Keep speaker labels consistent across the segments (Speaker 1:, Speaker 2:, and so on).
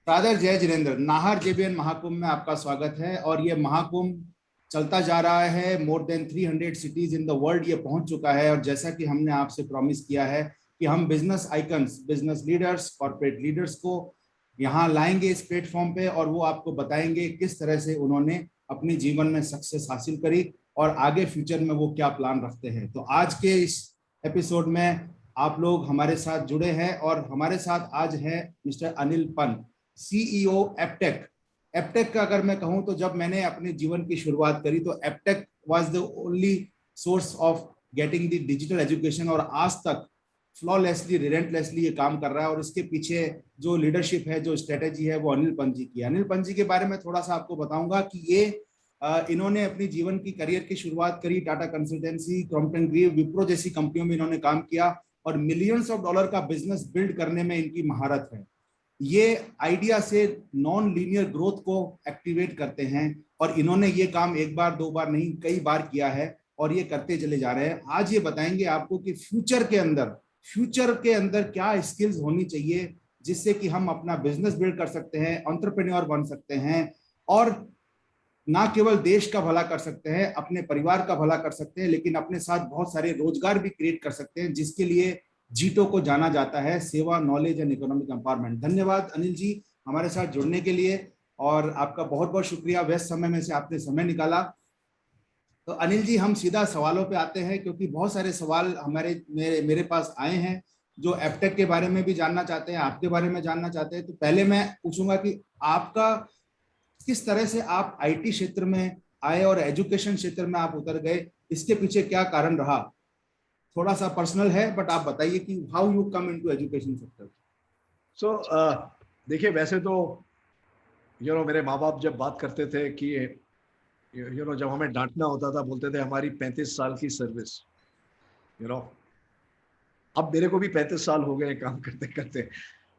Speaker 1: Rather जय Jinendra. Nahar JBN Mahakumbh में आपका स्वागत है। और ये महाकुंभ चलता जा रहा है। More than 300 cities in the world ये पहुंच चुका है। और जैसा कि हमने आपसे प्रॉमिस किया है कि हम business icons, business leaders, corporate leaders को यहाँ लाएंगे इस प्लेटफॉर्म पे, और वो आपको बताएंगे किस तरह से उन्होंने अपने जीवन में सक्सेस हासिल करी और आगे फ्यूचर में वो क्या प्लान रखते हैं। तो आज के इस एपिसोड में आप लोग हमारे साथ जुड़े हैं, और हमारे साथ आज है मिस्टर अनिल पंत, सीईओ एप्टेक। एप्टेक का अगर मैं कहूं तो जब मैंने अपने जीवन की शुरुआत करी तो Aptech was the only source of getting the digital education, और आज तक फ्लॉलेसली, रिलेंटलेसली ये काम कर रहा है। और इसके पीछे जो लीडरशिप है, जो स्ट्रेटेजी है, वो अनिल पंत जी की। अनिल पंत जी के बारे में थोड़ा सा आपको बताऊंगा कि ये इन्होंने अपनी जीवन की करियर की शुरुआत करी टाटा कंसल्टेंसी, क्रॉम्पटन ग्रीव, विप्रो जैसी कंपनियों में इन्होंने काम किया, और मिलियंस ऑफ डॉलर का बिजनेस बिल्ड करने में इनकी महारत है। ये आइडिया से नॉन लीनियर ग्रोथ को एक्टिवेट करते हैं, और इन्होंने ये काम एक बार दो बार नहीं, कई बार किया है, और ये करते चले जा रहे हैं। आज ये बताएंगे आपको कि फ्यूचर के अंदर क्या स्किल्स होनी चाहिए जिससे कि हम अपना बिजनेस बिल्ड कर सकते हैं, एंटरप्रेन्योर बन सकते हैं, और ना केवल देश का भला कर सकते हैं, अपने परिवार का भला कर सकते हैं, लेकिन अपने साथ बहुत सारे रोजगार भी क्रिएट कर सकते हैं, जिसके लिए जीटो को जाना जाता है, सेवा, नॉलेज एंड इकोनॉमिक एम्पावरमेंट। धन्यवाद अनिल जी हमारे साथ जुड़ने के लिए, और आपका बहुत बहुत शुक्रिया, व्यस्त समय में से आपने समय निकाला। तो अनिल जी, हम सीधा सवालों पे आते हैं, क्योंकि बहुत सारे सवाल मेरे पास आए हैं जो एप्टेक के बारे में भी जानना चाहते हैं, आपके बारे में जानना चाहते हैं। तो पहले मैं पूछूंगा कि आपका किस तरह से आप आईटी क्षेत्र में आए और एजुकेशन क्षेत्र में आप उतर गए, इसके पीछे क्या कारण रहा? थोड़ा सा पर्सनल है, बट आप बताइए कि how you come into education sector.
Speaker 2: देखिए, वैसे तो मेरे माँ बाप जब बात करते थे कि जब हमें डांटना होता था, बोलते थे हमारी 35 साल की सर्विस। अब मेरे को भी 35 साल हो गए काम करते करते,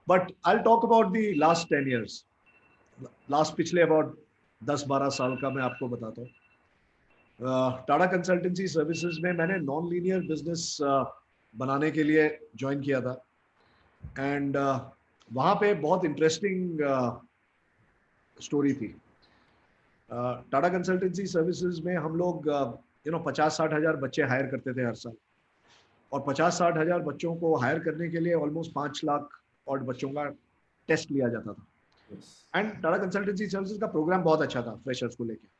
Speaker 2: but I talk about the last 10 years. Last पिछले अबाउट 10-12 साल का मैं आपको बताता हूँ। टाटा कंसल्टेंसी सर्विसेज में मैंने नॉन लीनियर बिजनेस बनाने के लिए ज्वाइन किया था, एंड वहाँ पे बहुत इंटरेस्टिंग स्टोरी थी। टाटा कंसल्टेंसी सर्विसेज में हम लोग 50-60 हज़ार बच्चे हायर करते थे हर साल, और 50-60 हज़ार बच्चों को हायर करने के लिए ऑलमोस्ट 5 लाख और बच्चों का टेस्ट लिया जाता था। एंड टाटा कंसल्टेंसी सर्विसेज का प्रोग्राम बहुत अच्छा था फ्रेशर्स को लेके।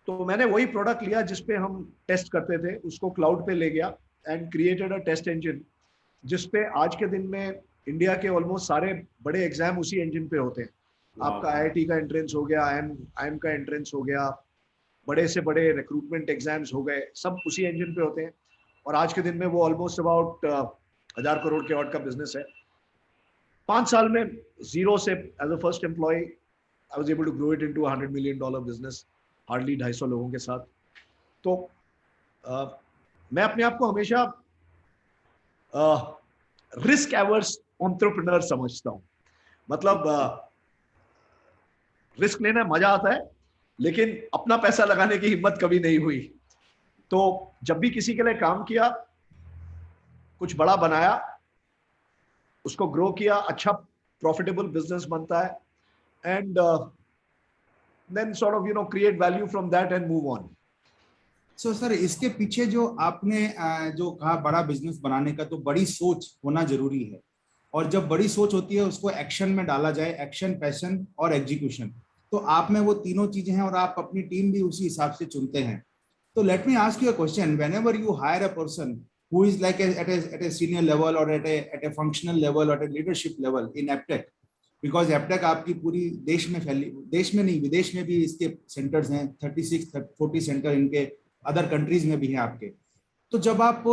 Speaker 2: तो मैंने वही प्रोडक्ट लिया जिसपे हम टेस्ट करते थे, उसको क्लाउड पे ले गया and created a test engine, जिसपे आज के दिन में इंडिया के ऑलमोस्ट सारे बड़े एग्जाम उसी इंजन पे होते हैं। आपका आईआईटी का एंट्रेंस हो गया, आईएम का एंट्रेंस हो गया, बड़े से बड़े रिक्रूटमेंट एग्जाम्स हो गए, सब उसी इंजन पे होते हैं। और आज के दिन में वो ऑलमोस्ट अबाउट 1000 करोड़ के ऑर्ड का बिजनेस है। 5 साल में जीरो से as a first employee I was able to grow it into $100 million business, hardly 250 लोगों के साथ। तो मैं अपने आप को हमेशा रिस्क एवर्स एंटरप्रेन्योर समझता हूँ। मतलब रिस्क लेना मजा आता है, लेकिन अपना पैसा लगाने की हिम्मत कभी नहीं हुई। तो जब भी किसी के लिए काम किया, कुछ बड़ा बनाया, उसको ग्रो किया, अच्छा प्रॉफिटेबल बिजनेस बनता है, and then sort of create value from that and move on.
Speaker 1: So sir, इसके पीछे जो आपने जो कहा बड़ा बिजनेस बनाने का, तो बड़ी सोच होना जरूरी है, और जब बड़ी सोच होती है उसको एक्शन में डाला जाए, एक्शन, पैशन और एग्जीक्यूशन। तो आप में वो तीनों चीजें हैं, और आप अपनी टीम भी उसी हिसाब से चुनते हैं। तो let me ask you a question, whenever you hire a person who is like at a senior level or at a functional level or at a leadership level in Aptech, because Aptech आपकी पूरी देश में फैली, देश में नहीं विदेश में भी इसके सेंटर्स हैं, 36-40 सेंटर इनके अदर कंट्रीज में भी हैं आपके। तो जब आप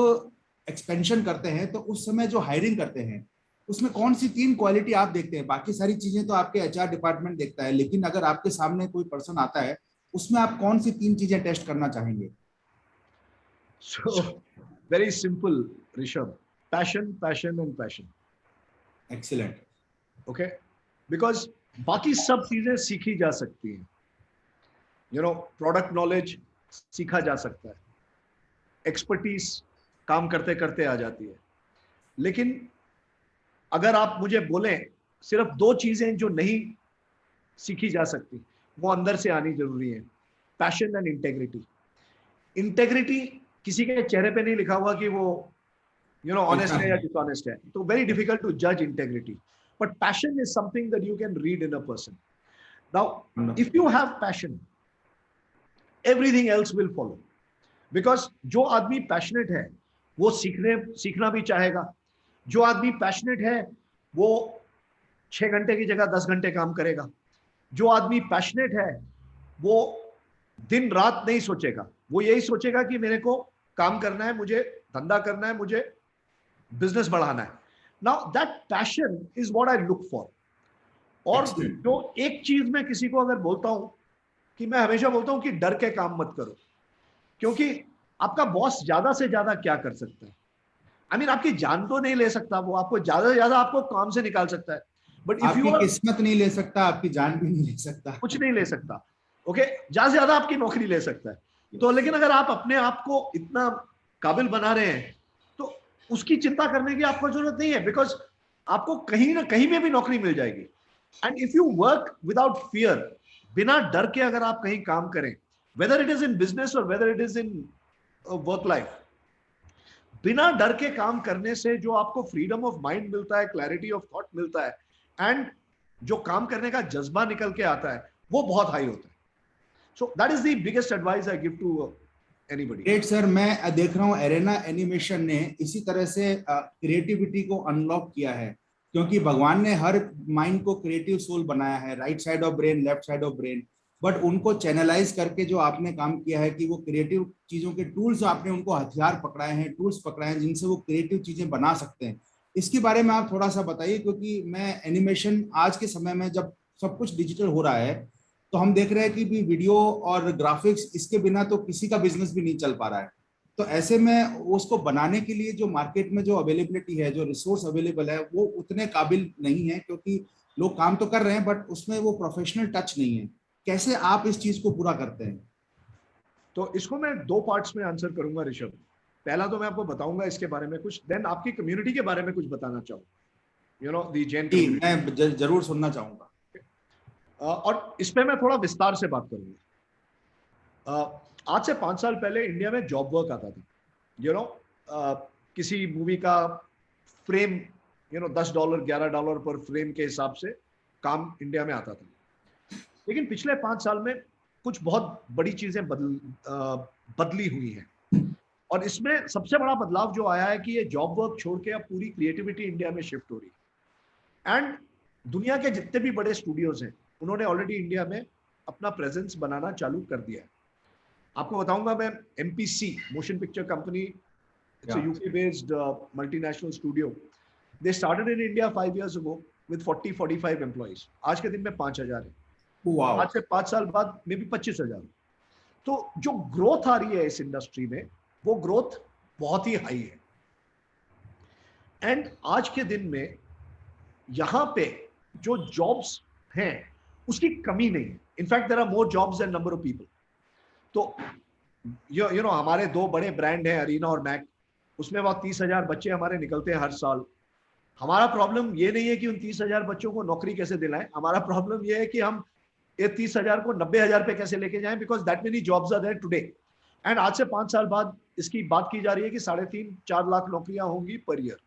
Speaker 1: एक्सपेंशन करते हैं तो उस समय जो हायरिंग करते हैं उसमें कौन सी 3 क्वालिटी आप देखते हैं? बाकी सारी चीजें तो आपके एचआर डिपार्टमेंट देखता है, लेकिन अगर आपके सामने कोई पर्सन आता है, उसमें आप कौन सी 3 चीजें टेस्ट करना चाहेंगे?
Speaker 2: So very simple, Rishabh. Passion, passion and passion.
Speaker 1: Excellent.
Speaker 2: Okay? Because बाकी सब चीजें सीखी जा सकती हैं। प्रोडक्ट नॉलेज सीखा जा सकता है, एक्सपर्टीज काम करते करते आ जाती है। लेकिन अगर आप मुझे बोलें सिर्फ दो चीजें जो नहीं सीखी जा सकती, वो अंदर से आनी जरूरी है, पैशन एंड इंटेग्रिटी। इंटेग्रिटी किसी के चेहरे पे नहीं लिखा हुआ कि वो ऑनेस्ट है या डिसऑनेस्ट है, तो वेरी डिफिकल्ट टू जज integrity, but passion is something that you can read in a person. Now if you have passion, everything else will follow, because जो आदमी पैशनेट है वो सीखना भी चाहेगा। जो आदमी पैशनेट है वो 6 घंटे की जगह 10 घंटे काम करेगा। जो आदमी पैशनेट है वो दिन रात नहीं सोचेगा, वो यही सोचेगा कि मेरे को काम करना है, मुझे धंधा करना है, मुझे बिजनेस बढ़ाना है। Now that passion is what I look for. और जो एक चीज मैं किसी को अगर बोलता हूं, कि मैं हमेशा बोलता हूं कि डर के काम मत करो, क्योंकि आपका बॉस ज्यादा से ज्यादा क्या कर सकता है? आई मीन आपकी जान तो नहीं ले सकता, वो आपको ज्यादा से ज्यादा आपको काम से निकाल सकता है, बट इफ यू
Speaker 1: किस्मत नहीं ले सकता, आपकी जान भी नहीं ले सकता,
Speaker 2: कुछ नहीं ले सकता। ओके, ज्यादा से ज्यादा आपकी नौकरी ले सकता है। तो लेकिन अगर आप अपने आप को इतना काबिल बना रहे हैं तो उसकी चिंता करने की आपको जरूरत नहीं है, बिकॉज आपको कहीं ना कहीं में भी नौकरी मिल जाएगी। And if you work without fear, बिना डर के अगर आप कहीं काम करें, whether it is in business और whether it is in work life, बिना डर के काम करने से जो आपको फ्रीडम ऑफ माइंड मिलता है, क्लैरिटी ऑफ थॉट मिलता है, एंड जो काम करने का जज्बा निकल के आता है, वो बहुत हाई होता है। So that is the biggest advice I give to anybody.
Speaker 1: Great sir, मैं देख रहा हूँ एरेना एनिमेशन ने इसी तरह से क्रिएटिविटी को अनलॉक किया है, क्योंकि भगवान ने हर माइंड को क्रिएटिव सोल बनाया है, right side of brain, left side of brain, but उनको चैनलाइज करके जो आपने काम किया है कि वो क्रिएटिव चीजों के टूल्स, आपने उनको हथियार पकड़ाए हैं, टूल्स पकड़ाए हैं जिनसे वो क्रिएटिव चीजें बना सकते हैं। इसके बारे में आप थोड़ा सा बताइए, क्योंकि मैं एनिमेशन आज के समय में जब सब कुछ डिजिटल हो रहा है तो हम देख रहे हैं कि भी वीडियो और ग्राफिक्स, इसके बिना तो किसी का बिजनेस भी नहीं चल पा रहा है। तो ऐसे में उसको बनाने के लिए जो मार्केट में जो अवेलेबिलिटी है, जो रिसोर्स अवेलेबल है, वो उतने काबिल नहीं है, क्योंकि लोग काम तो कर रहे हैं बट उसमें वो प्रोफेशनल टच नहीं है। कैसे आप इस चीज को पूरा करते हैं?
Speaker 2: तो इसको मैं 2 पार्ट्स में आंसर करूंगा ऋषभ। पहला तो मैं आपको बताऊंगा इसके बारे में कुछ, देन आपकी कम्युनिटी के बारे में कुछ बताना चाहूंगा, दी जैन कम्युनिटी।
Speaker 1: मैं जरूर सुनना चाहूंगा।
Speaker 2: और इस पे मैं थोड़ा विस्तार से बात करूंगा। आज से 5 साल पहले इंडिया में जॉब वर्क आता था। किसी मूवी का फ्रेम $10 $11 पर फ्रेम के हिसाब से काम इंडिया में आता था। लेकिन पिछले 5 साल में कुछ बहुत बड़ी चीजें बदली हुई हैं, और इसमें सबसे बड़ा बदलाव जो आया है कि ये जॉब वर्क छोड़ के अब पूरी क्रिएटिविटी इंडिया में शिफ्ट हो रही है। एंड दुनिया के जितने भी बड़े स्टूडियोज हैं, उन्होंने ऑलरेडी इंडिया में अपना प्रेजेंस बनाना चालू कर दिया है। आपको बताऊंगा मैं, MPC motion picture company, it's a UK based multinational studio. They started in India 5 years ago with 40-45 employees. आज के दिन में 5,000 है। आज से 5 साल बाद मे बी 25,000। तो जो ग्रोथ आ रही है इस इंडस्ट्री में, वो ग्रोथ बहुत ही हाई है। एंड आज के दिन में यहां पे जो जॉब्स हैं उसकी कमी नहीं है। In fact there are more jobs than number of people. तो हमारे 2 बड़े ब्रांड हैं, अरीना और मैक, उसमें about 30,000 बच्चे हमारे निकलते हैं हर साल। हमारा प्रॉब्लम ये नहीं है कि उन 30,000 बच्चों को नौकरी कैसे दिलाएं, हमारा प्रॉब्लम ये है कि हम ये 30,000 को 90,000 पे कैसे लेके जाएं, because that many jobs are there today. And आज से 5 साल बाद इसकी बात की जा रही है कि 3.5-4 लाख नौकरियां होंगी per year.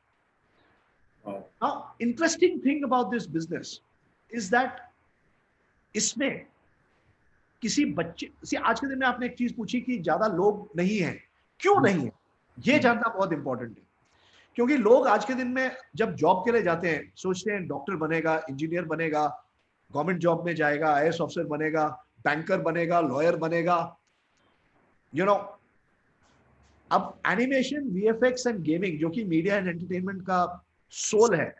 Speaker 2: Now interesting thing about this business is that इसमें किसी बच्चे से, आज के दिन में आपने एक चीज पूछी कि ज्यादा लोग नहीं है, क्यों नहीं है, ये जानना बहुत इंपॉर्टेंट है। क्योंकि लोग आज के दिन में जब जॉब के लिए जाते हैं, सोचते हैं डॉक्टर बनेगा, इंजीनियर बनेगा, गवर्नमेंट जॉब में जाएगा, IAS ऑफिसर बनेगा, बैंकर बनेगा, लॉयर बनेगा। अब एनिमेशन, VFX एंड गेमिंग, जो कि मीडिया एंड एंटरटेनमेंट का सोल है,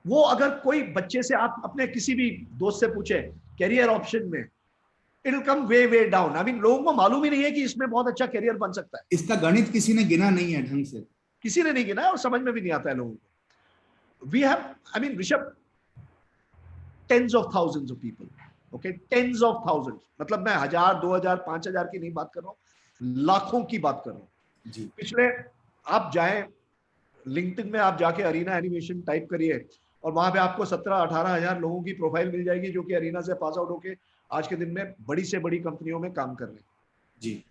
Speaker 2: वो अगर कोई बच्चे से आप अपने किसी भी दोस्त से पूछे कैरियर ऑप्शन में, it will come way down. I mean लोगों को मालूम ही नहीं है कि इसमें बहुत अच्छा कैरियर बन सकता है।
Speaker 1: इसका गणित किसी ने गिना नहीं है ढंग से,
Speaker 2: किसी ने नहीं गिना है और समझ में भी नहीं आता है लोगों को। We have, I mean Rishabh, tens of thousands of people, okay, tens of thousands, मतलब मैं 1,000, 2,000, 5,000 की नहीं बात कर रहा हूँ, लाखों की बात कर रहा हूँ जी। पिछले, आप जाएं लिंक्डइन में, आप जाके अरीना एनिमेशन टाइप करिए, और वहां पे आपको 17-18 हजार लोगों की प्रोफाइल मिल जाएगी जो कि अरीना से पास आउट होके आज के दिन में बड़ी से बड़ी कंपनियों में काम कर रहे हैं
Speaker 1: जी।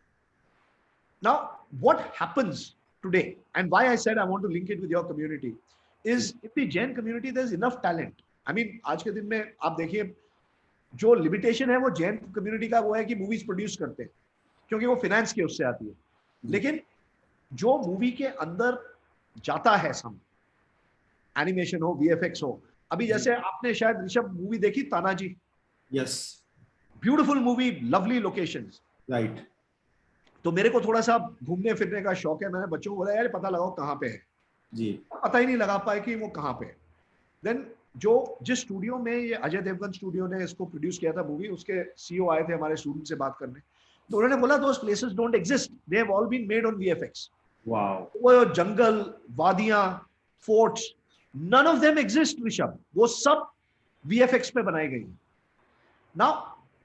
Speaker 2: Now, what happens today, and why I said I want to link it with your community, is in the Jain community there's enough talent. I mean, आज के दिन में आप देखिए जो लिमिटेशन है वो जैन कम्युनिटी का वो है कि मूवीज प्रोड्यूस करते हैं क्योंकि वो फाइनेंस के उससे आती है, लेकिन जो मूवी के अंदर जाता है सम एनिमेशन हो, वीएफएक्स हो, अभी जैसे आपने शायद ऋषभ मूवी देखी Tanaji,
Speaker 1: yes,
Speaker 2: beautiful movie, lovely locations,
Speaker 1: right.
Speaker 2: तो मेरे को थोड़ा सा घूमने फिरने का शौक है, मैंने बच्चों को बोला यार पता लगाओ कहाँ पे है
Speaker 1: जी,
Speaker 2: पता ही नहीं लगा पाए कि वो कहाँ पे है। देन जो जिस स्टूडियो में ये अजय देवगन स्टूडियो ने इसको प्रोड्यूस किया था मूवी, उसके सीईओ आए थे हमारे स्टूडेंट से बात करने, तो उन्होंने बोला those places don't exist, they have all been made on VFX.
Speaker 1: Wow.
Speaker 2: वो जंगल, वादियां, forts, none of them exist Rishabh, वो सब वीएफएक्स पे बनाई गई। Now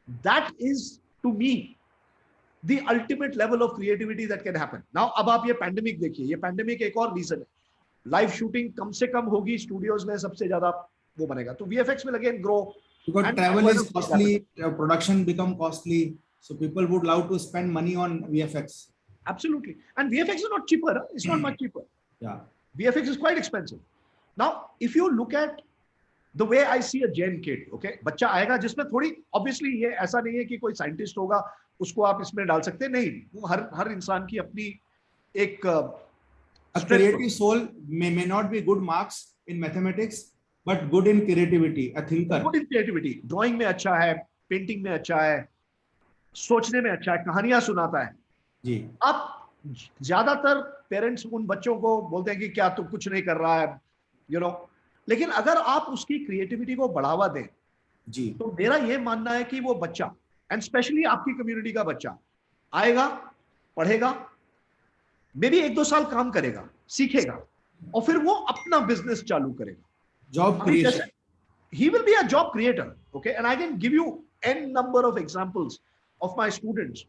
Speaker 2: that is to me the ultimate level of creativity that can happen. Now अब आप ये पैंडेमिक देखिए, ये पैंडेमिक एक और रीजन है, लाइव शूटिंग कम से कम होगी स्टूडियोज में, सबसे ज्यादा वो बनेगा, तो वीएफएक्स में again grow,
Speaker 1: because travel is costly, production become costly, so people would love to spend money on VFX.
Speaker 2: Absolutely, and VFX is not cheaper, it's not much cheaper.
Speaker 1: Yeah,
Speaker 2: VFX is quite expensive. Now if you look at the way I see a Jain kid, okay, बच्चा आएगा जिसमें थोड़ी, obviously ये ऐसा नहीं है कि कोई साइंटिस्ट होगा उसको आप इसमें डाल सकते, नहीं, वो हर इंसान की अपनी एक
Speaker 1: a creative soul may not be good marks in mathematics but good in creativity, a thinker,
Speaker 2: good in creativity, drawing में अच्छा है, पेंटिंग में अच्छा है, सोचने में अच्छा है, कहानियां सुनाता है
Speaker 1: जी।
Speaker 2: आप ज्यादातर पेरेंट्स उन बच्चों को बोलते हैं कि क्या तू कुछ नहीं कर रहा है, यू नो, लेकिन अगर आप उसकी क्रिएटिविटी को बढ़ावा दें
Speaker 1: जी,
Speaker 2: तो मेरा ये मानना है कि वो बच्चा, एंड स्पेशली आपकी कम्युनिटी का बच्चा आएगा, पढ़ेगा, मे बी 1-2 साल काम करेगा, सीखेगा, और फिर वो अपना बिजनेस चालू करेगा,
Speaker 1: job creation,
Speaker 2: he will be a job creator, okay, and I can give you n number of examples of my students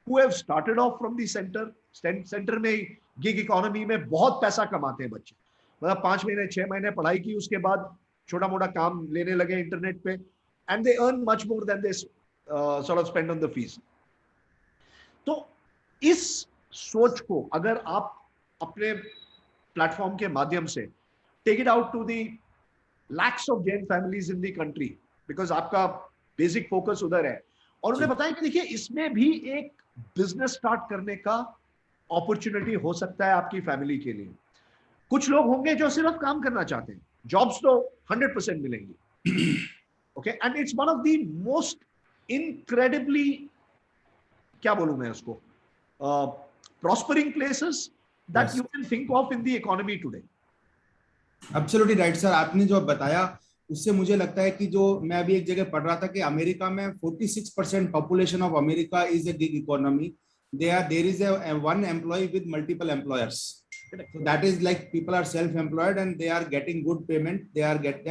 Speaker 2: who have started off from the center में गिग इकोनॉमी में बहुत पैसा कमाते हैं बच्चे, मतलब 5 महीने 6 महीने पढ़ाई की, उसके बाद छोटा मोटा काम लेने लगे इंटरनेट पे, and they earn much more than they sort of spend on the fees. तो इस सोच को अगर आप अपने प्लेटफॉर्म के माध्यम से take it out to the lakhs of Jain families in the country, because आपका बेसिक फोकस उधर है, और उन्हें बताया कि देखिए इसमें भी एक बिजनेस स्टार्ट करने का अपॉर्चुनिटी हो सकता है आपकी फैमिली के लिए। कुछ लोग होंगे जो सिर्फ काम करना चाहते हैं, जॉब्स तो 100% मिलेंगी, okay, and it's one of the most incredibly, क्या बोलूं मैं उसको, prospering places that you can think of in the economy today.
Speaker 1: Absolutely right sir, आपने जो बताया उससे मुझे लगता है कि जो मैं अभी एक जगह पढ़ रहा था कि अमेरिका में 46% population of America is a gig economy, there is a one employee with multiple employers, so that is like people are self-employed and they are getting good payment,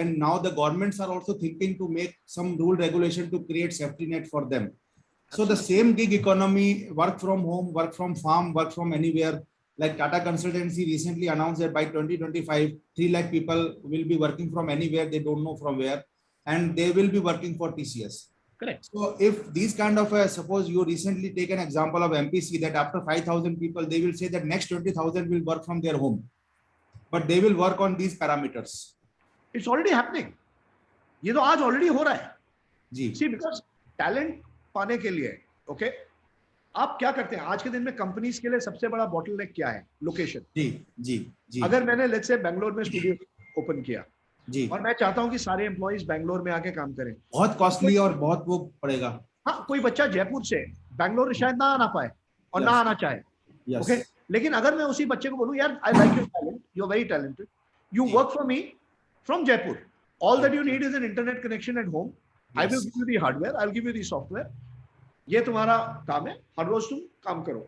Speaker 1: and now the governments are also thinking to make some rule regulation to create safety net for them. So the same gig economy, work from home, work from farm, work from anywhere, like Tata Consultancy recently announced that by 2025 3 lakh people will be working from anywhere, they don't know from where, and they will be working for TCS.
Speaker 2: Correct.
Speaker 1: So if these kind of suppose you recently take an example of MPC, that after 5,000 people they will say that next 20,000 will work from their home, but they will work on these parameters.
Speaker 2: It's already happening, ये तो आज already हो रहा है
Speaker 1: जी।
Speaker 2: See, because talent पाने के लिए, okay, आप क्या करते हैं आज के दिन में, कंपनीज के लिए सबसे बड़ा बॉटलनेक क्या है? लोकेशन।
Speaker 1: जी जी जी।
Speaker 2: अगर मैंने लेट्स से बेंगलोर में स्टूडियो ओपन किया
Speaker 1: जी,
Speaker 2: और मैं चाहता हूं कि सारे एम्प्लॉइज बेंगलोर में आके काम करें,
Speaker 1: बहुत कॉस्टली और बहुत वो पड़ेगा।
Speaker 2: हाँ, कोई बच्चा जयपुर से बेंगलोर शायद ना आना पाए और ना आना चाहे, ओके, लेकिन अगर मैं उसी बच्चे को बोलूं यार I like your talent, you are very talented, you work for me from Jaipur, all that you need is an internet connection at home, I will give you the hardware, I will give you the software, ये तुम्हारा काम है, हर रोज तुम काम करो।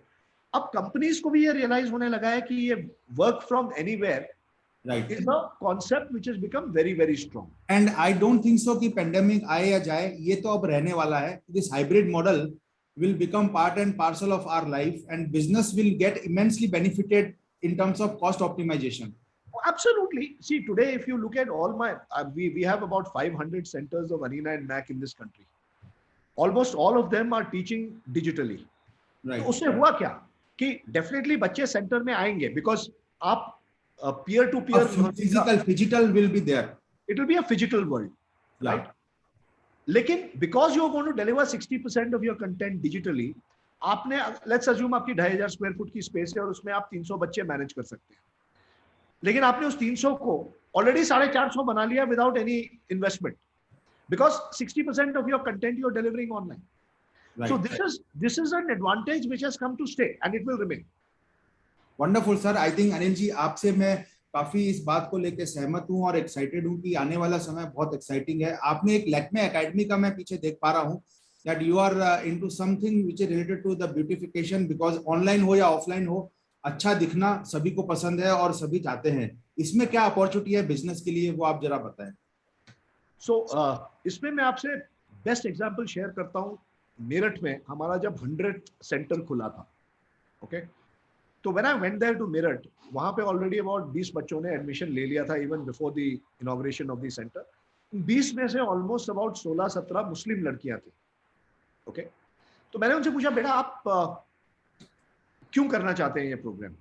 Speaker 2: अब companies को भी ये रियलाइज होने लगा है कि ये work from anywhere
Speaker 1: right
Speaker 2: is a concept which has become very very strong,
Speaker 1: and I don't think so कि पेंडेमिक आए या जाए, ये तो अब रहने वाला है। This hybrid model will become part and parcel of our life, and business will get immensely benefited in terms of cost optimization.
Speaker 2: Absolutely. See, today if you look at all my we have about 500 centers of Arena and MAC in this country. Almost all of them are teaching digitally. तो उससे हुआ क्या कि definitely बच्चे centre में आएंगे because आप peer to peer
Speaker 1: physical will be there,
Speaker 2: it will be a physical world, right? लेकिन because you are going to deliver 60% of your content digitally, आपने लेट्स अज्यूम आपकी 2500 स्क्वायर फुट की space है और उसमें आप 300 बच्चे मैनेज कर सकते हैं, लेकिन आपने उस 300 को ऑलरेडी 450 बना लिया without any investment, because 60% of your content you are delivering online. So this is an advantage which has come to stay and it will remain.
Speaker 1: Wonderful sir. I think Anil ji आपसे मैं काफी इस बात को लेकर सहमत हूं और एक्साइटेड हूं कि आने वाला समय बहुत एक्साइटिंग है. आपने एक लैक्मे एकेडमी का मैं पीछे देख पा रहा हूं that you are into something which is related to the beautification, because online हो या ऑफलाइन हो, अच्छा दिखना सभी को पसंद है और सभी चाहते हैं. इसमें क्या अपॉर्चुनिटी है बिजनेस के लिए, वो आप जरा बताएं.
Speaker 2: So इसमें मैं आपसे बेस्ट एग्जांपल शेयर करता हूं. मेरठ में हमारा जब 100th सेंटर खुला था, ओके, तो when I went there to Meerut, वहां पे ऑलरेडी अबाउट 20 बच्चों ने एडमिशन ले लिया था even before the inauguration of the centre. 20 में से ऑलमोस्ट अबाउट 16-17 मुस्लिम लड़कियां थी, ओके. तो मैंने उनसे पूछा, बेटा आप क्यों करना चाहते हैं ये program?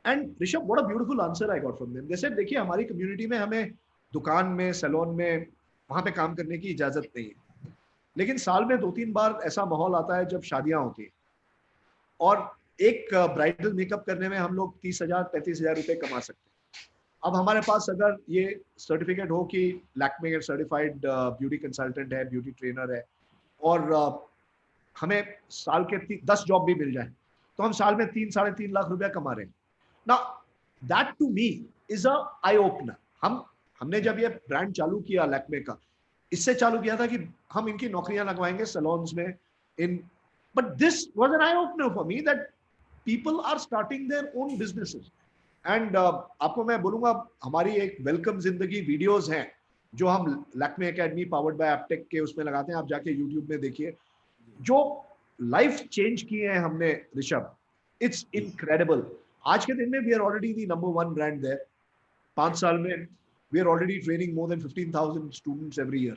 Speaker 2: And Rishabh, what a beautiful answer I got from them. They said, देखिए हमारी कम्युनिटी में हमें दुकान में, सैलून में, वहां पे काम करने की इजाजत नहीं है, लेकिन साल में 2-3 बार ऐसा माहौल आता है जब शादियां होती हैं और एक ब्राइडल मेकअप करने में हम लोग 30,000-35,000 रुपए कमा सकते हैं. अब हमारे पास अगर ये सर्टिफिकेट हो कि लैक्मे सर्टिफाइड ब्यूटी कंसल्टेंट है, ब्यूटी ट्रेनर है, और हमें साल के 10 जॉब भी मिल जाए, तो हम साल में 3-3.5 लाख रुपया कमा रहे हैं. Now that to me is a eye opener. हमने जब ये ब्रांड चालू किया लैक्मे का, इससे चालू किया था कि हम इनकी नौकरियां लगवाएंगे सैलून्स में इन, but this was an eye opener for me that people are starting their own businesses. And आपको मैं बोलूंगा, हमारी एक वेलकम जिंदगी वीडियोस हैं जो हम Lakme academy powered by Aptech के उसमें लगाते हैं. आप जाके यूट्यूब में देखिए, जो लाइफ चेंज किए हैं हमने ऋषभ, इट्स इनक्रेडिबल. आज के दिन में we are already the number 1 brand there. 5 साल में we are already training more than 15,000 students every year.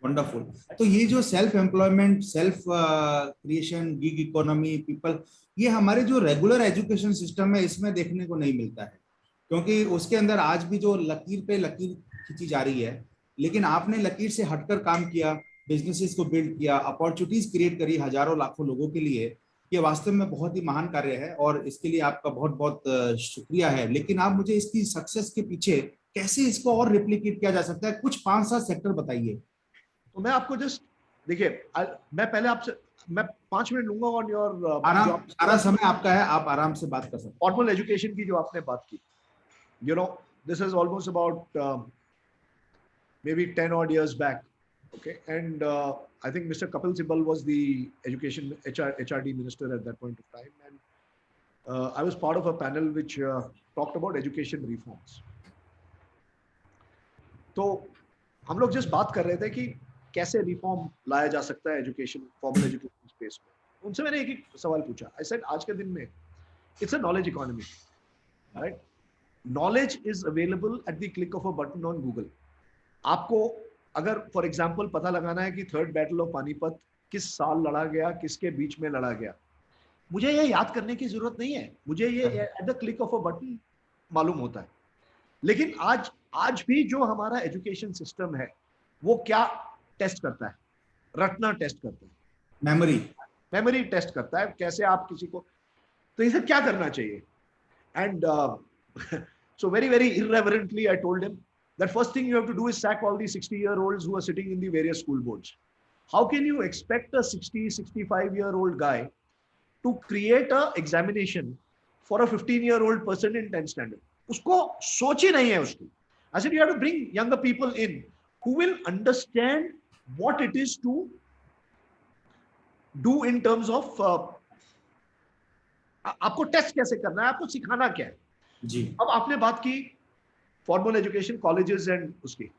Speaker 1: Wonderful. तो ये जो self employment, self creation, gig economy, people, ये हमारे जो रेगुलर एजुकेशन सिस्टम है इसमें देखने को नहीं मिलता है, क्योंकि उसके अंदर आज भी जो लकीर पे लकीर खींची जा रही है. लेकिन आपने लकीर से हटकर काम किया, बिजनेसेस को बिल्ड किया, अपॉर्चुनिटीज क्रिएट करी हजारों लाखों लोगों के लिए. ये वास्तव में बहुत ही महान कार्य है और इसके लिए आपका बहुत बहुत शुक्रिया है. लेकिन आप मुझे इसकी सक्सेस के पीछे कैसे इसको और रिप्लिकेट किया जा सकता है, कुछ 5-7 सेक्टर बताइए.
Speaker 2: तो मैं आपको जस्ट देखिए, मैं पहले आपसे मैं 5 मिनट लूंगा ऑन योर
Speaker 1: सारा समय आपका है, आप आराम से बात कर सकते हैं.
Speaker 2: फॉर्मल एजुकेशन की जो आपने बात की, you know, this is almost about may be 10 odd years back, okay, and I think Mr. Kapil Sibal was the education HRD minister at that point of time, and I was part of a panel which talked about education reforms. तो हम लोग जिस बात कर रहे थे कि कैसे रिफॉर्म लाया जा सकता है एजुकेशन, फॉर्मल एजुकेशन स्पेस में, उनसे मैंने एक सवाल पूछा. आई सेड, आज के दिन में it's a knowledge economy, right? Knowledge is available at the click of a button on Google. आपको अगर फॉर एग्जांपल पता लगाना है कि 3rd बैटल ऑफ पानीपत किस साल लड़ा गया, किसके बीच में लड़ा गया, मुझे ये याद करने की जरूरत नहीं है, मुझे ये at the click of a button मालूम होता है. लेकिन आज भी जो हमारा एजुकेशन सिस्टम है वो क्या टेस्ट करता है? रटना टेस्ट करता है, मेमोरी टेस्ट करता है, कैसे आप किसी को, तो इसे क्या करना चाहिए? And so very very irreverently I told him that first thing you have to do is sack all these 60-year-olds who are sitting in the various school boards. How can you expect a 65-year-old guy to create a examination for a 15-year-old person in 10th standard? उसको सोच ही नहीं है उसकी. I said you have to bring younger people in who will understand what it is to do in terms of आपको test कैसे करना है, आपको सिखाना क्या है
Speaker 1: जी.
Speaker 2: अब आपने बात की फॉर्मल एजुकेशन, कॉलेजेस एंड उसकी.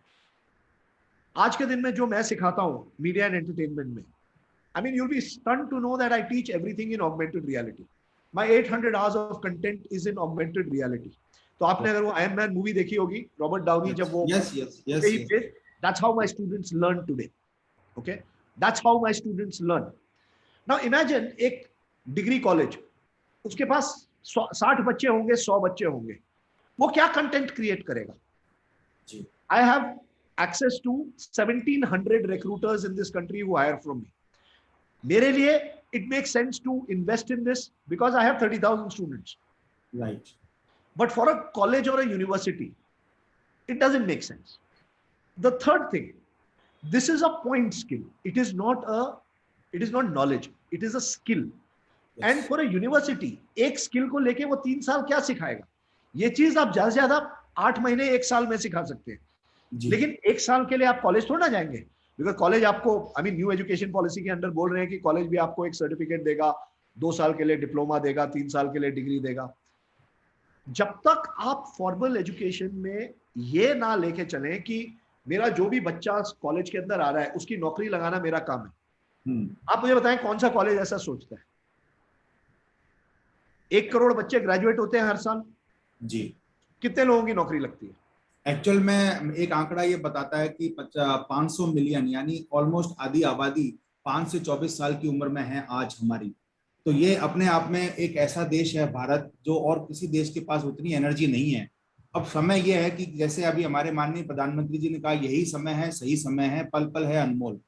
Speaker 2: आज के दिन में जो मैं सिखाता हूं मीडिया एंड एंटरटेनमेंट में, I mean, you'll be stunned to know that I teach everything in augmented reality. My 800 hours of content is in augmented reality. तो आपने अगर वो आयरन मैन मूवी देखी होगी, रॉबर्ट डाउनी जब वो that's how my students learn today. Okay, that's how my students learn. Now imagine एक degree college, उसके पास 60 बच्चे होंगे, 100 बच्चे होंगे, वो क्या कंटेंट क्रिएट करेगा? I have access to 1700 recruiters in this country who hire from me. मेरे लिए it makes sense to invest in this because I have 30,000 students.
Speaker 1: Right.
Speaker 2: But for a college or a university, it doesn't make sense. The third thing, this is a point skill. It is not knowledge. It is a skill. Yes. And for a university, एक skill को लेके वो 3 साल क्या सिखाएगा? ये चीज आप ज्यादा से ज्यादा 8 महीने 1 साल में सिखा सकते हैं. लेकिन 1 साल के लिए आप कॉलेज थोड़ा ना जाएंगे, बिकॉज कॉलेज आपको न्यू एजुकेशन पॉलिसी के अंडर बोल रहे हैं कि कॉलेज भी आपको एक सर्टिफिकेट देगा, 2 साल के लिए डिप्लोमा देगा, 3 साल के लिए डिग्री देगा. जब तक आप फॉर्मल एजुकेशन में ये ना लेके चलें कि मेरा जो भी बच्चा कॉलेज के अंदर आ रहा है उसकी नौकरी लगाना मेरा काम है. आप मुझे बताएं कौन सा कॉलेज ऐसा सोचता है? 1 करोड़ बच्चे ग्रेजुएट होते हैं हर साल
Speaker 1: जी.
Speaker 2: कितने लोगों की नौकरी लगती है?
Speaker 1: एक्चुअल में एक आंकड़ा ये बताता है कि 500 मिलियन यानी ऑलमोस्ट आधी आबादी 5 से 24 साल की उम्र में है आज हमारी. तो ये अपने आप में एक ऐसा देश है भारत जो और किसी देश के पास उतनी एनर्जी नहीं है. अब समय ये है कि जैसे अभी हमारे माननीय प्रधानमंत्री जी ने कहा, यही समय है, सही समय है, पल पल है अनमोल.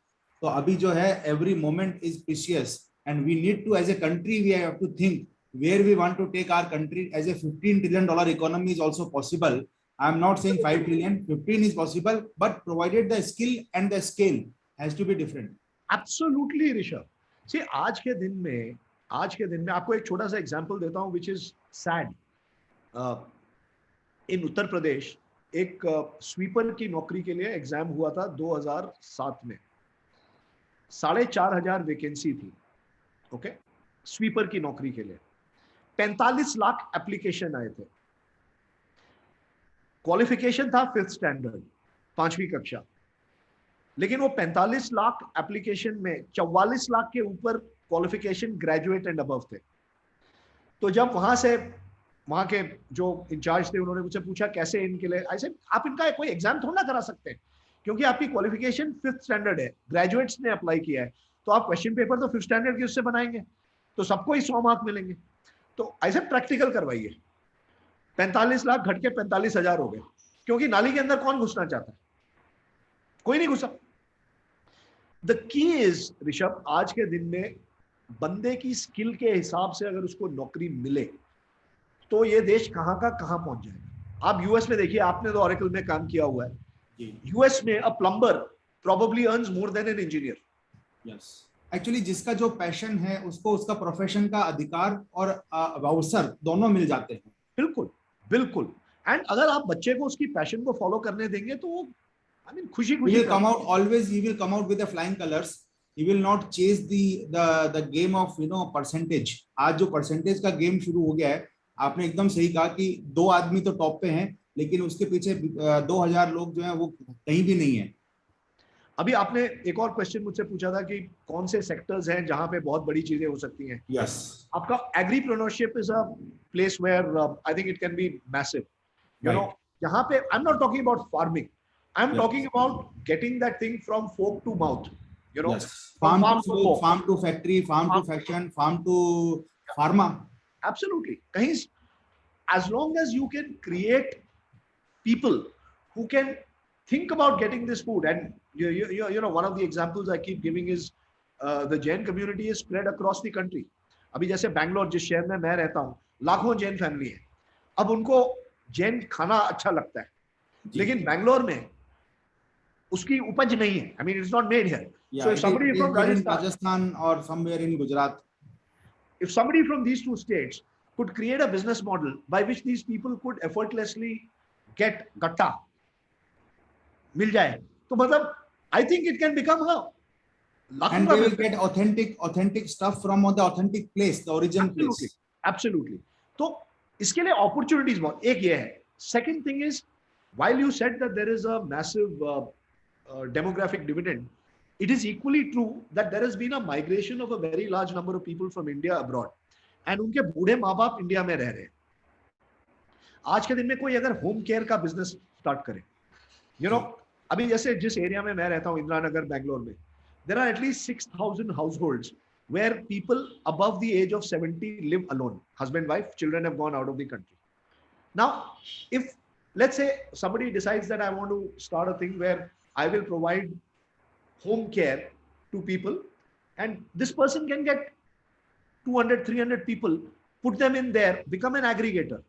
Speaker 1: तो अभी जो है every moment is precious and we need to as a country we have to think where we want to take our country. As a $15 trillion economy is also possible. I am not saying 5 trillion, 15 is possible, but provided the skill and the scale has to be different.
Speaker 2: Absolutely, Rishabh. See, आज के दिन में आपको एक छोटा सा example देता हूं which is sad. in Uttar Pradesh एक स्वीपर की नौकरी के लिए एग्जाम हुआ था 2007 में. 4,500 वैकेंसी थी. ओके, स्वीपर की नौकरी के लिए 45 लाख एप्लीकेशन आए थे. क्वालिफिकेशन था 5th स्टैंडर्ड, 5वीं कक्षा. लेकिन वो 45 लाख एप्लीकेशन में 44 लाख के ऊपर क्वालिफिकेशन ग्रेजुएट एंड अबव थे. तो जब वहां के जो इंचार्ज थे उन्होंने मुझसे पूछा कैसे इनके लिए, आई सेड आप इनका कोई एग्जाम थोड़ा ना करा सकते हैं क्योंकि आपकी क्वालिफिकेशन 5th स्टैंडर्ड है, ग्रेजुएट्स ने अप्लाई किया है, तो आप क्वेश्चन पेपर तो 5th स्टैंडर्ड के उससे बनाएंगे तो सबको ही 100 मार्क मिलेंगे. तो ऐसे प्रैक्टिकल करवाइए. 45 लाख घट के 45,000 हो गए क्योंकि नाली के अंदर कौन घुसना चाहता है? कोई नहीं घुसा. द की इज ऋषभ, आज के दिन में बंदे की स्किल के हिसाब से अगर उसको नौकरी मिले तो ये देश कहां का कहां पहुंच जाएगा. आप यूएस में देखिए, आपने तो ऑरेकल में काम किया हुआ है. यूएस में a plumber probably earns more than an engineer.
Speaker 1: Yes, actually जिसका जो पैशन है उसको उसका प्रोफेशन का अधिकार और अवसर दोनों मिल जाते हैं.
Speaker 2: बिल्कुल बिल्कुल. एंड अगर आप बच्चे को उसकी पैशन को फॉलो करने देंगे तो वो खुशी
Speaker 1: he will come out always, he will come out with the flying colors. He will not chase the game of percentage. आज जो परसेंटेज का गेम शुरू हो गया है, आपने एकदम सही कहा कि 2 आदमी तो टॉप पे हैं लेकिन उसके पीछे 2000 लोग जो हैं वो कहीं भी नहीं है.
Speaker 2: अभी आपने एक और क्वेश्चन मुझसे पूछा था कि कौन से सेक्टर्स हैं जहां पे बहुत बड़ी चीजें हो सकती हैं.
Speaker 1: यस,
Speaker 2: आपका agripreneurship is a place where I think it can be massive. You know, यहाँ पे I am not talking about farming, I am talking about getting that thing from fork to mouth. You know,
Speaker 1: farm to factory, farm to fashion, farm to pharma.
Speaker 2: Absolutely. कहीं, as long as you can create people who can think about getting this food, and you know, one of the examples I keep giving is the Jain community is spread across the country. अभी जैसे बैंगलोर, जिस शहर में मैं रहता हूँ, लाखों Jain family है. अब उनको जैन खाना अच्छा लगता है लेकिन बैंगलोर में उसकी उपज नहीं है. I mean, it's not made here.
Speaker 1: Yeah,
Speaker 2: so if somebody from
Speaker 1: Rajasthan or somewhere in Gujarat,
Speaker 2: if somebody from these 2 states could create a business model by which these people could effortlessly get gatta मिल जाए तो मतलब I think it can become a
Speaker 1: and they will get authentic stuff from the authentic place, the origin place.
Speaker 2: Absolutely. तो इसके लिए opportunities बहुत. एक ये है. Second thing is, while you said that there is a massive demographic dividend, it is equally true that there has been a migration of a very large number of people from India abroad, and उनके बूढ़े माँ बाप India में रह रहे हैं. आज के दिन में कोई अगर होम केयर का बिजनेस स्टार्ट करे, यू नो, अभी जैसे जिस एरिया में मैं रहता हूँ, इंदिरा नगर बैंगलोर में, there are at least 6,000 households where people above the age of 70 live alone. Husband, wife, children have gone out of the country. Now, if let's say somebody decides that I want to start a thing where I will provide home care to people, and this person can get 200, 300 people, put them in there, become an aggregator.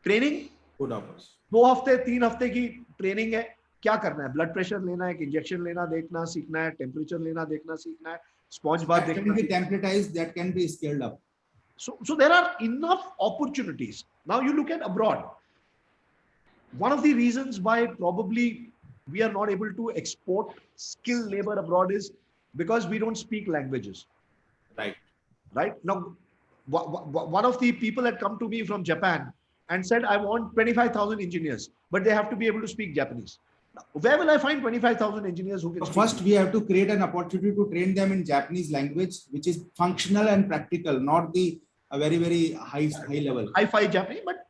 Speaker 2: Training,
Speaker 1: Good offers.
Speaker 2: 2 हफ्ते 3 हफ्ते की training है, क्या करना है, blood pressure लेना है, injection लेना देखना सीखना है, टेम्परेचर लेना देखना सीखना है, sponge bath
Speaker 1: That can be templatized, that can be scaled up.
Speaker 2: So there are enough opportunities. Now you look at abroad. One of the reasons why probably we are not able to export skilled labor abroad is because we don't speak languages.
Speaker 1: Right.
Speaker 2: Right? Now, one of the people had come to me from Japan and said, I want 25,000 engineers, but they have to be able to speak Japanese. Where will I find 25,000 engineers who can speak?
Speaker 1: First, we have to create an opportunity to train them in Japanese language, which is functional and practical, not the very, very high level.
Speaker 2: Hi-fi Japanese, but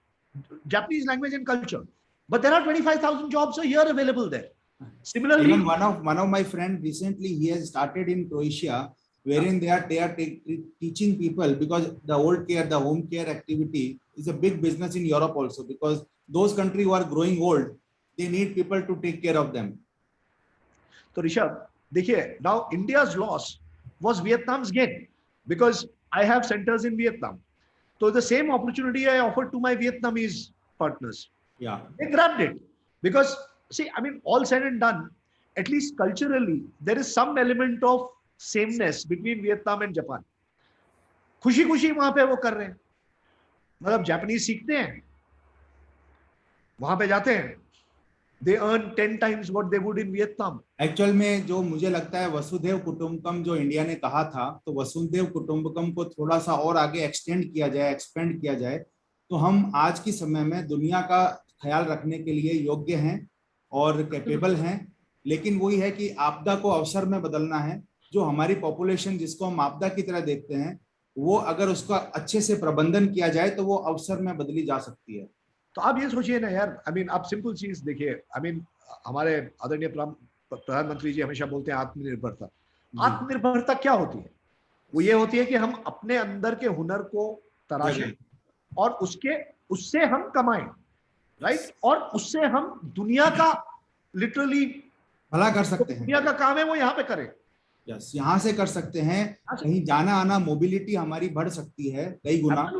Speaker 2: Japanese language and culture. But there are 25,000 jobs a year available there. Similarly,
Speaker 1: even one of my friend recently, he has started in Croatia, wherein they are teaching people, because the home care activity is a big business in Europe also, because those countries who are growing old, they need people to take care of them.
Speaker 2: So Rishabh, देखिए, now India's loss was Vietnam's gain, because I have centers in Vietnam. So the same opportunity I offered to my Vietnamese partners.
Speaker 1: Yeah.
Speaker 2: They grabbed it. Because, see, I mean, all said and done, at least culturally, there is some element of sameness between Vietnam and Japan. खुशी खुशी वहां पे वो कर रहे हैं, मतलब Japanese सीखते हैं, वहां पे जाते हैं, they earn 10 times what they would in Vietnam.
Speaker 1: Actual में जो मुझे लगता है वसुधैव कुटुंबकम जो इंडिया ने कहा था, तो वसुधैव कुटुंबकम को थोड़ा सा और आगे एक्सटेंड किया जाए, एक्सपेंड किया जाए, तो हम आज की समय में दुनिया का ख्याल रखने के लिए योग्य हैं और कैपेबल हैं। लेकिन वही है कि आपदा को अवसर में बदलना है। जो हमारी पॉपुलेशन जिसको हम आपदा की तरह देखते हैं, वो अगर उसका अच्छे से प्रबंधन किया जाए तो वो अवसर में बदली जा सकती है।
Speaker 2: तो आप ये सोचिए ना यार, आई मीन आप सिंपल चीज देखिए, आई मीन हमारे आदरणीय प्रधानमंत्री जी हमेशा बोलते हैं आत्मनिर्भरता। आत्मनिर्भरता क्या होती है? वो ये होती है कि हम अपने अंदर के हुनर को तराशें और उससे हम कमाएं, राइट, और उससे हम दुनिया का लिटरली
Speaker 1: भला कर सकते हैं।
Speaker 2: दुनिया का काम है वो यहाँ पे करें।
Speaker 1: यस, यहाँ से कर सकते हैं, कहीं जाना आना मोबिलिटी हमारी बढ़ सकती है कई गुना।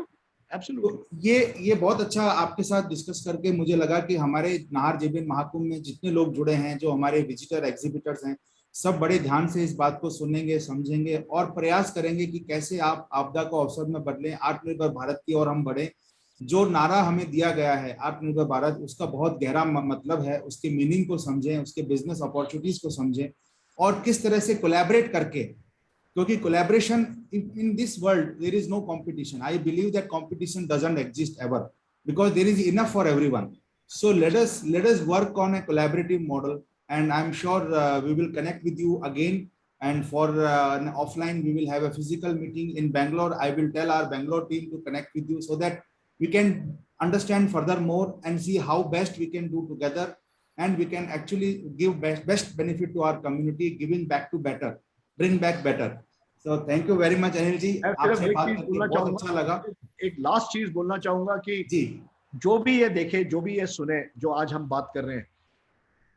Speaker 1: तो ये बहुत अच्छा आपके साथ डिस्कस करके मुझे लगा कि हमारे नाहर जेबीएन महाकुंभ में जितने लोग जुड़े हैं, जो हमारे विजिटर एग्जीबिटर्स हैं, सब बड़े ध्यान से इस बात को सुनेंगे, समझेंगे और प्रयास करेंगे कि कैसे आप आपदा को अवसर में बदलें, आत्मनिर्भर भारत की ओर हम बढ़े। जो नारा हमें दिया गया है आत्मनिर्भर भारत, उसका बहुत गहरा मतलब है, उसके मीनिंग को समझें, उसके बिजनेस अपॉर्चुनिटीज को समझें और किस तरह से कोलैबोरेट करके, क्योंकि collaboration in this world there is no competition. I believe that competition doesn't exist ever because there is enough for everyone. So let us work on a collaborative model, and I'm sure we will connect with you again, and for an offline we will have a physical meeting in Bangalore. I will tell our Bangalore team to connect with you so that we can understand further more and see how best we can do together, and we can actually give best benefit to our community, giving back to better, bring back better. So thank you very much Anil ji, आपसे बात करके बहुत अच्छा लगा।
Speaker 2: एक last चीज बोलना चाहूंगा कि जी, जो भी ये देखे, जो भी ये सुने, जो आज हम बात कर रहे हैं,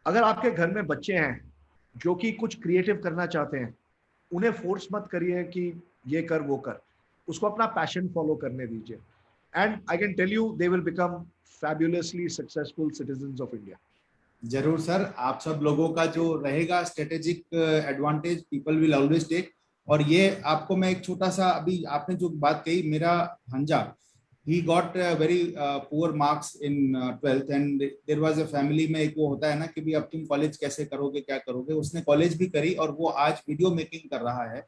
Speaker 2: अगर आपके घर में बच्चे हैं जो कि कुछ क्रिएटिव करना चाहते हैं, उन्हें फोर्स मत करिए कि ये कर वो कर, उसको अपना पैशन फॉलो करने दीजिए, and I can tell you they will become fabulously successful citizens of India.
Speaker 1: जरूर सर, आप सब लोगों का जो रहेगा strategic advantage, people will always take. और ये आपको मैं एक छोटा सा, अभी आपने जो बात कही, मेरा भांजा, he got very poor marks in 12th and there was a family में एक वो होता है ना कि भी अब तुम कॉलेज कैसे करोगे, क्या करोगे। उसने कॉलेज भी करी और वो आज वीडियो मेकिंग कर रहा है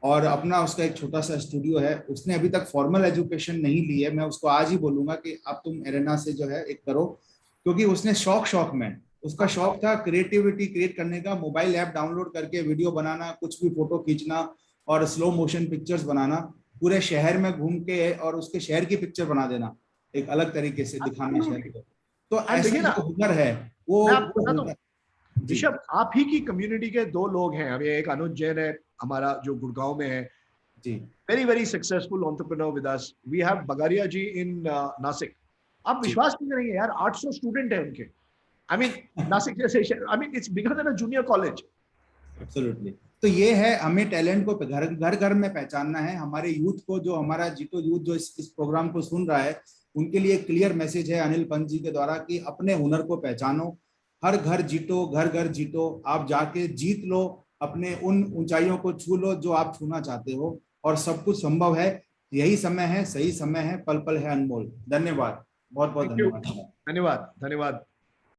Speaker 1: और अपना उसका एक छोटा सा स्टूडियो है। उसने अभी तक फॉर्मल एजुकेशन नहीं ली है। मैं उसको आज ही बोलूंगा कि अब तुम एरेना से जो है एक करो, क्योंकि उसने शौक में, उसका शौक था क्रिएटिविटी क्रिएट करने का, मोबाइल ऐप डाउनलोड करके वीडियो बनाना, कुछ भी फोटो खींचना और स्लो मोशन पिक्चर्स बनाना, पूरे शहर में घूम के और उसके शहर की पिक्चर बना देना। एक अलग तरीके से दिखाना शहर को। तो ऐसा
Speaker 2: देखिए ना,
Speaker 1: जो हुनर है वो
Speaker 2: मैं आपको बताता हूँ
Speaker 1: जी
Speaker 2: ऋषभ, आप ही की कम्युनिटी के दो लोग हैं, अभी एक अनुज जैन है हमारा जो गुड़गांव में है,
Speaker 1: जी
Speaker 2: very very successful entrepreneur with us, we have Bagaria ji in Nashik. आप
Speaker 1: जी
Speaker 2: विश्वास नहीं करेंगे यार, 800 स्टूडेंट है उनके, आई मीन नासिक जैसे, I mean it's bigger than a junior college.
Speaker 1: Absolutely. तो ये है, हमें टैलेंट को घर घर घर में पहचानना है। हमारे यूथ को, जो हमारा जीतो यूथ जो इस प्रोग्राम को सुन रहा है, उनके लिए क्लियर मैसेज है अनिल पंत जी के द्वारा कि अपने हुनर को पहचानो, हर घर जीतो, घर घर जीतो, आप जाके जीत लो, अपने उन ऊंचाइयों को छू लो जो आप छूना चाहते हो, और सब कुछ संभव है। यही समय है, सही समय है, पल पल है अनमोल। धन्यवाद, बहुत बहुत
Speaker 2: थैंक यू,
Speaker 1: धन्यवाद।
Speaker 2: धन्यवाद धन्यवाद।